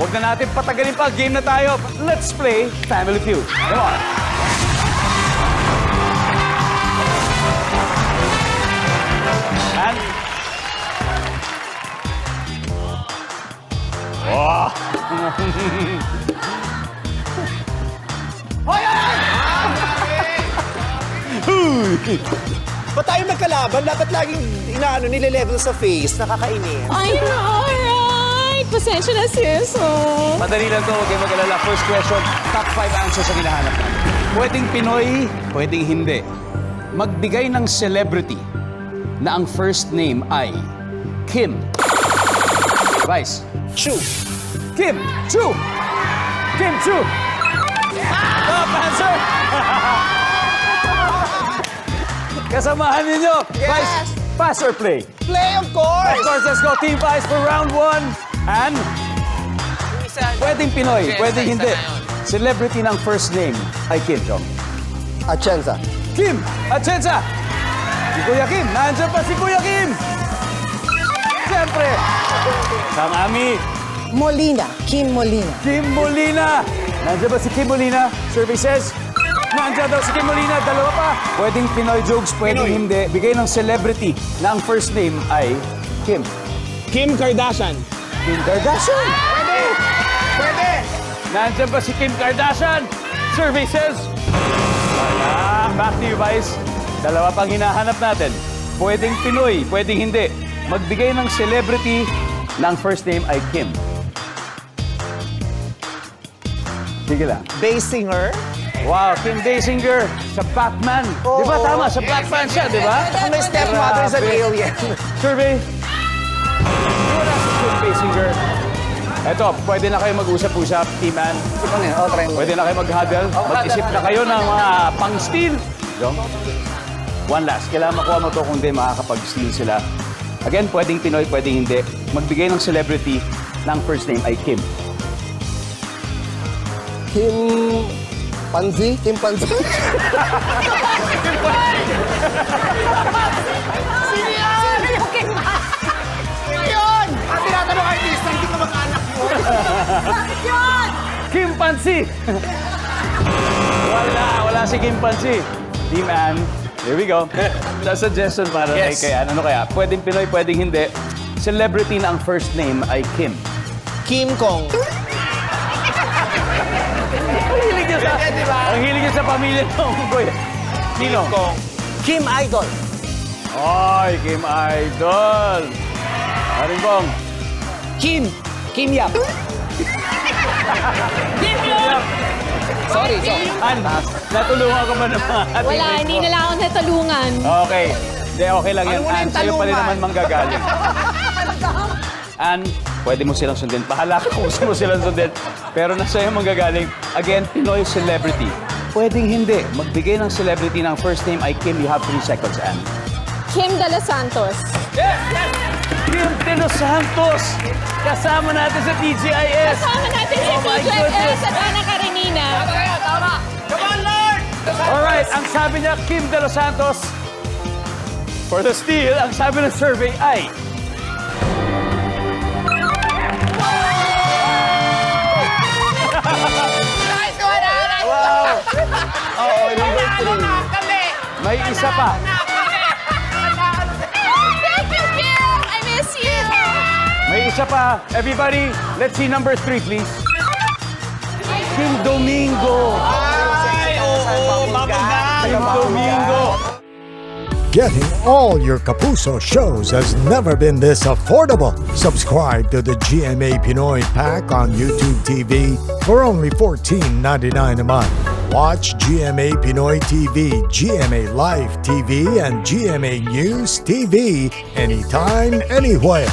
Huwag na natin patagalin pa. Game na tayo. Let's play Family Feud. Come on. And... Oh! Ba't tayo magkalaban? Dapat laging nile-level sa face. Nakakainis. I know, right? Pasensya na, sis. Oh. Madali lang to, huwag kayong mag-alala. First question, top 5 answers ang hinahanap natin. Pwedeng Pinoy, pwedeng hindi. Magbigay ng celebrity na ang first name ay Kim. Vice. Chu. Kim Chu. Kim Chu. Top answer. Kasamahan ninyo. Yes. Vice, pass or play? Play, of course! Of course, let's go. Team Vice for round 1. And pwedeng Pinoy, pwedeng hindi. Celebrity ng first name ay Kim Jong. Atienza. Kim Atienza. Si Kuya Kim. Nandiyan pa si Kuya Kim. Siyempre. Samami. Molina. Kim Molina. Kim Molina. Nandiyan ba si Kim Molina? Survey says, nandiyan daw si Kim Molina. Dalawa pa. Pwedeng Pinoy jokes, pwedeng hindi. Bigay ng celebrity na ang first name ay Kim. Kim Kardashian. Kim Kardashian. Pwede! Pwede! Nandiyan ba si Kim Kardashian? Survey says, wala. Back to you, Vice. Dalawa pang hinahanap natin. Pwedeng Pinoy, pwedeng hindi. Magbigay ng celebrity na ang first name ay Kim. Sige lang. Basinger. Wow, Kim Basinger sa Batman. Di ba tama? Sa Batman siya, di ba? My stepmother is an Grabe. alien. Survey. Wala si Kim Basinger. Eto, pwede na kayo mag-usap-usap, team man. Pwede na kayo mag-huddle. Mag-isip na kayo ng mga pang-steal. Jong? One last. Kailangan makuha mo to kung di makakapag-steal sila. Again, pwedeng Pinoy, pwedeng hindi. Magbigay ng celebrity ng first name ay Kim. Kim Panzi? Kim Panzi? Kim Pansi! wala si Kim Pansi. Team Ann, here we go. The suggestion para kay Ann. Ano kaya? Pwedeng Pinoy, pwedeng hindi. Celebrity na ang first name ay Kim. Kim Kong. Ang hilig niya sa pamilya ng Kuya. Sino? Kim Idol. Ay, Kim Idol. Haringbong. Kim. Kim Yap. Sorry. Ann, natulungan ka ba ng mga ating Wala, mates hindi mo? nila ako natulungan. Okay. Hindi, okay lang yan. Ano muna Ann, yung sa'yo pa rin talungan? naman manggagaling. Ann, pwede mo silang sundin. Bahala ka kung gusto mo silang sundin. Pero nasa iyo manggagaling. Again, Pinoy celebrity. Pwedeng hindi. Magbigay ng celebrity ng first name ay Kim. You have 3 seconds, Ann. Kim De Los Santos. Kim De Los Santos! Kasama natin sa TGIS. Kasama natin si Oh my TJS goodness. at Ana Karenina. Alright, ang sabi niya, Kim De Los Santos. For the steal, ang sabi ng survey ay... Wow! Oo, number 3. May isa pa. Thank you, Kim! I miss you! May isa pa. Everybody, let's see number 3, please. Kim Domingo. Ay, oo. Mamagal. Kim Domingo. Getting all your Kapuso shows has never been this affordable. Subscribe to the GMA Pinoy Pack on YouTube TV for only $14.99 a month. Watch GMA Pinoy TV, GMA Live TV, and GMA News TV anytime, anywhere.